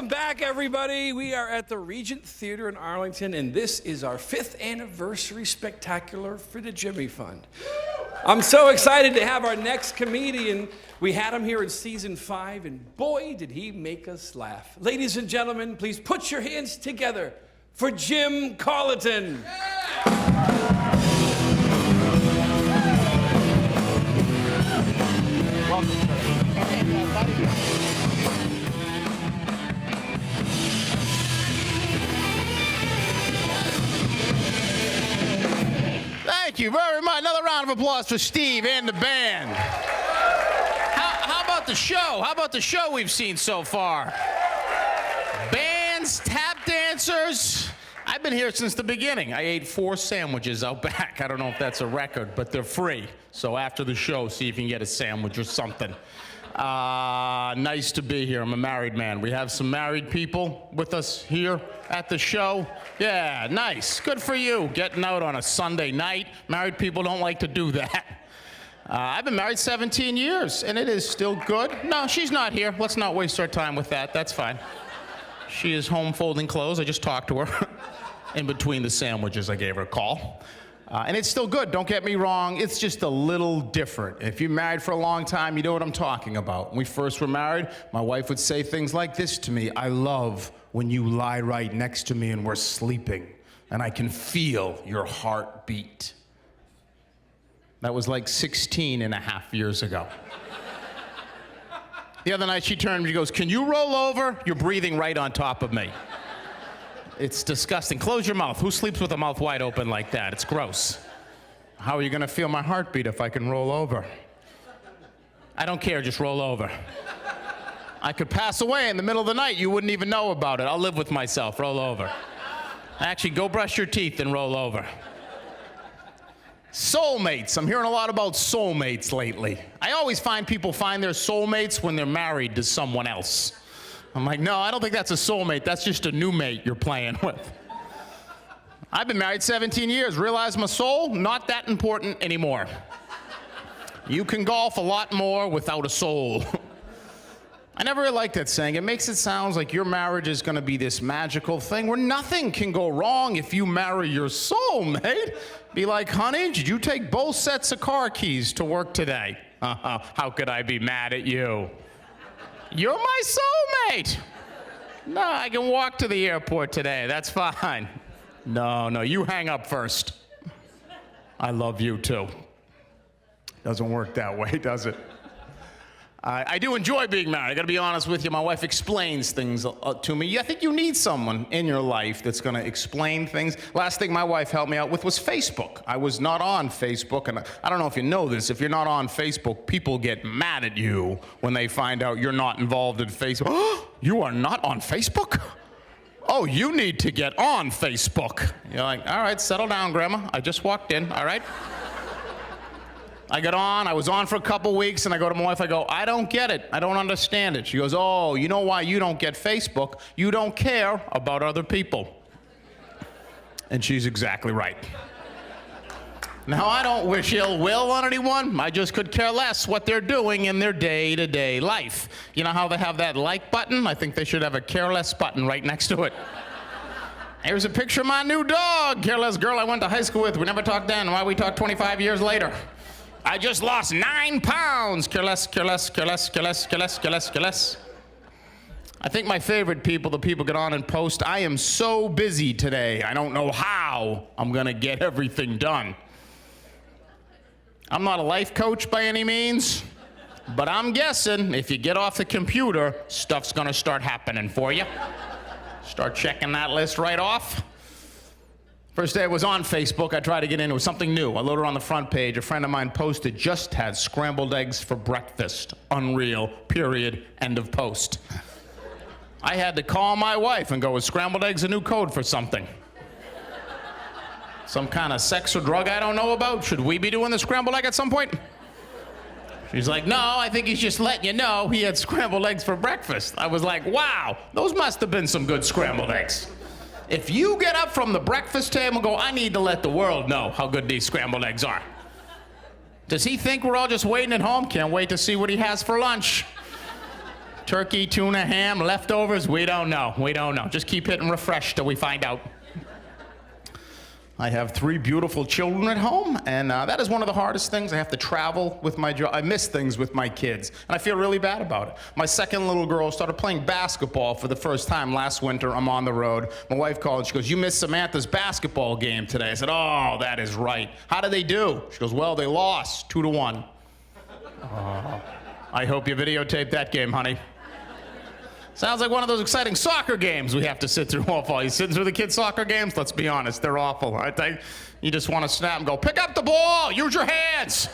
Welcome back, everybody. We are at the Regent Theater in Arlington, and this is our 5th anniversary spectacular for the Jimmy Fund. I'm so excited to have our next comedian. We had him here in season 5, and boy, did he make us laugh. Ladies and gentlemen, please put your hands together for Jim Colliton. Welcome. Thank you very much. Another round of applause for Steve and the band. How about the show? How about the show we've seen so far? Bands, tap dancers. I've been here since the beginning. I ate 4 sandwiches out back. I don't know if that's a record, but they're free. So after the show, see if you can get a sandwich or something. Nice to be here. I'm a married man. We have some married people with us here at the show. Yeah, nice. Good for you. Getting out on a Sunday night. Married people don't like to do that. I've been married 17 years, and it is still good. No, she's not here. Let's not waste our time with that. That's fine. She is home folding clothes. I just talked to her. In between the sandwiches, I gave her a call. And it's still good, don't get me wrong. It's just a little different. If you're married for a long time, you know what I'm talking about. When we first were married, my wife would say things like this to me: I love when you lie right next to me and we're sleeping, and I can feel your heartbeat. That was like 16 and a half years ago. The other night she turned and she goes, "Can you roll over? You're breathing right on top of me." It's disgusting. Close your mouth. Who sleeps with a mouth wide open like that? It's gross. How are you going to feel my heartbeat if I can roll over? I don't care. Just roll over. I could pass away in the middle of the night. You wouldn't even know about it. I'll live with myself. Roll over. Actually, go brush your teeth and roll over. Soulmates. I'm hearing a lot about soulmates lately. I always find people find their soulmates when they're married to someone else. I'm like, no, I don't think that's a soulmate. That's just a new mate you're playing with. I've been married 17 years. Realize my soul, not that important anymore. You can golf a lot more without a soul. I never really liked that saying. It makes it sound like your marriage is going to be this magical thing where nothing can go wrong if you marry your soulmate. Be like, honey, did you take both sets of car keys to work today? How could I be mad at you? You're my soulmate. No, I can walk to the airport today. That's fine. No, you hang up first. I love you too. Doesn't work that way, does it? I do enjoy being married. I gotta be honest with you. My wife explains things to me. I think you need someone in your life that's gonna explain things. Last thing my wife helped me out with was Facebook. I was not on Facebook, and I don't know if you know this. If you're not on Facebook, people get mad at you when they find out you're not involved in Facebook. You are not on Facebook? Oh, you need to get on Facebook. You're like, all right, settle down, Grandma. I just walked in, all right? I got on, I was on for a couple weeks, and I go to my wife, I go, I don't get it. I don't understand it. She goes, oh, you know why you don't get Facebook? You don't care about other people. And she's exactly right. Now, I don't wish ill will on anyone. I just could care less what they're doing in their day-to-day life. You know how they have that like button? I think they should have a care less button right next to it. Here's a picture of my new dog, careless girl I went to high school with. We never talked then. Why we talked 25 years later? I just lost 9 pounds. Careless. I think my favorite people, the people get on and post, I am so busy today, I don't know how I'm gonna get everything done. I'm not a life coach by any means, but I'm guessing if you get off the computer, stuff's gonna start happening for you. Start checking that list right off. First day I was on Facebook, I tried to get in. It was something new. I loaded on the front page. A friend of mine posted, just had scrambled eggs for breakfast. Unreal, period, end of post. I had to call my wife and go, is scrambled eggs a new code for something? Some kind of sex or drug I don't know about? Should we be doing the scrambled egg at some point? She's like, no, I think he's just letting you know he had scrambled eggs for breakfast. I was like, wow, those must have been some good scrambled eggs. If you get up from the breakfast table and go, I need to let the world know how good these scrambled eggs are. Does he think we're all just waiting at home? Can't wait to see what he has for lunch. Turkey, tuna, ham, leftovers, we don't know. We don't know. Just keep hitting refresh till we find out. I have 3 beautiful children at home, and that is one of the hardest things. I have to travel with my job. I miss things with my kids, and I feel really bad about it. My second little girl started playing basketball for the first time last winter. I'm on the road. My wife called, she goes, "You missed Samantha's basketball game today." I said, "Oh, that is right. How did they do?" She goes, "Well, they lost 2-1. I hope you videotaped that game, honey. Sounds like one of those exciting soccer games we have to sit through all fall. You sitting through the kids' soccer games? Let's be honest, they're awful. You just want to snap and go, "Pick up the ball, use your hands."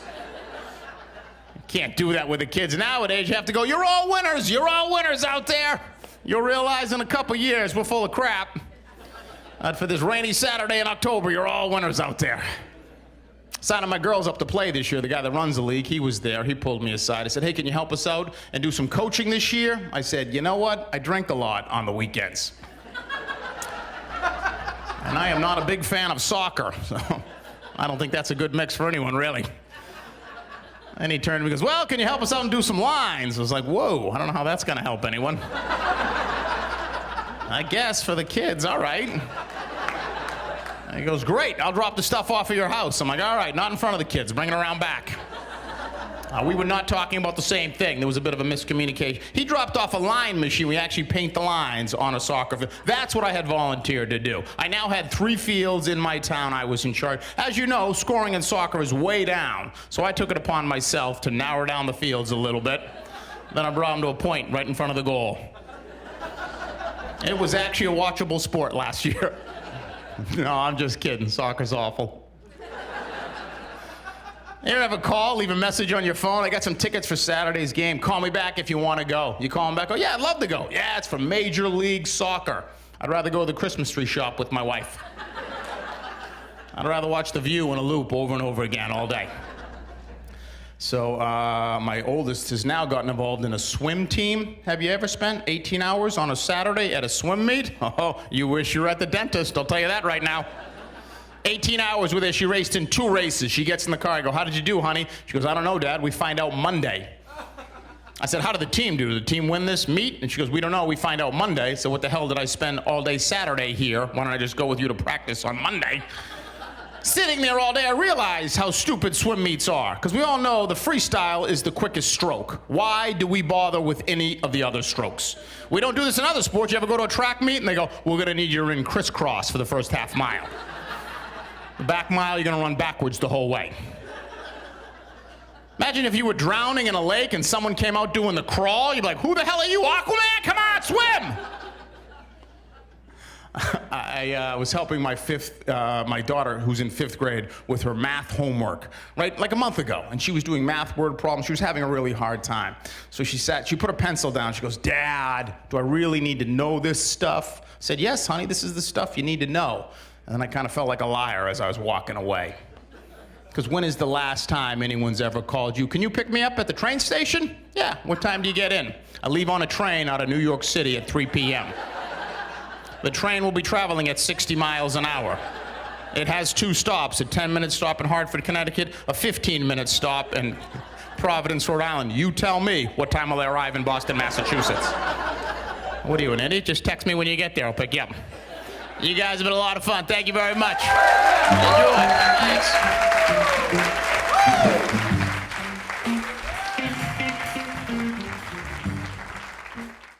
You can't do that with the kids nowadays. You have to go, "You're all winners out there." You'll realize in a couple years we're full of crap. For this rainy Saturday in October, you're all winners out there. Signing my girls up to play this year. The guy that runs the league, he was there. He pulled me aside. I said, "Hey, can you help us out and do some coaching this year?" I said, "You know what? I drink a lot on the weekends. And I am not a big fan of soccer, so I don't think that's a good mix for anyone, really." And he turned to me and goes, "Well, can you help us out and do some lines?" I was like, whoa, I don't know how that's going to help anyone. I guess for the kids, all right. And he goes, "Great, I'll drop the stuff off at your house." I'm like, "All right, not in front of the kids, bring it around back." We were not talking about the same thing. There was a bit of a miscommunication. He dropped off a line machine. We actually paint the lines on a soccer field. That's what I had volunteered to do. I now had 3 fields in my town I was in charge. As you know, scoring in soccer is way down. So I took it upon myself to narrow down the fields a little bit. Then I brought them to a point right in front of the goal. It was actually a watchable sport last year. No, I'm just kidding. Soccer's awful. You ever have a call, leave a message on your phone? "I got some tickets for Saturday's game. Call me back if you want to go." You call them back, "Oh, yeah, I'd love to go." "Yeah, it's for Major League Soccer. I'd rather go to the Christmas tree shop with my wife. I'd rather watch The View in a loop over and over again all day." So my oldest has now gotten involved in a swim team. Have you ever spent 18 hours on a Saturday at a swim meet? Oh, you wish you were at the dentist, I'll tell you that right now. 18 hours with her. She raced in 2 races. She gets in the car. I go, "How did you do, honey?" She goes, "I don't know, Dad. We find out Monday." I said, "How did the team do? Did the team win this meet?" And she goes, "We don't know. We find out Monday. So what the hell did I spend all day Saturday here? Why don't I just go with you to practice on Monday?" Sitting there all day, I realized how stupid swim meets are. Because we all know the freestyle is the quickest stroke. Why do we bother with any of the other strokes? We don't do this in other sports. You ever go to a track meet and they go, "We're going to need you in crisscross for the first half mile. The back mile, you're going to run backwards the whole way." Imagine if you were drowning in a lake and someone came out doing the crawl. You'd be like, "Who the hell are you, Aquaman? Come on, swim!" I was helping my daughter, who's in 5th grade, with her math homework, right, like a month ago. And she was doing math word problems. She was having a really hard time. So she put a pencil down. She goes, "Dad, do I really need to know this stuff?" I said, "Yes, honey, this is the stuff you need to know." And then I kind of felt like a liar as I was walking away. Because when is the last time anyone's ever called you, "Can you pick me up at the train station?" "Yeah, what time do you get in?" "I leave on a train out of New York City at 3 p.m. The train will be traveling at 60 miles an hour. It has 2 stops, a 10-minute stop in Hartford, Connecticut, a 15-minute stop in Providence, Rhode Island. You tell me what time will they arrive in Boston, Massachusetts." "What are you, an idiot? Just text me when you get there. I'll pick you up." You guys have been a lot of fun. Thank you very much. Enjoy. Thanks.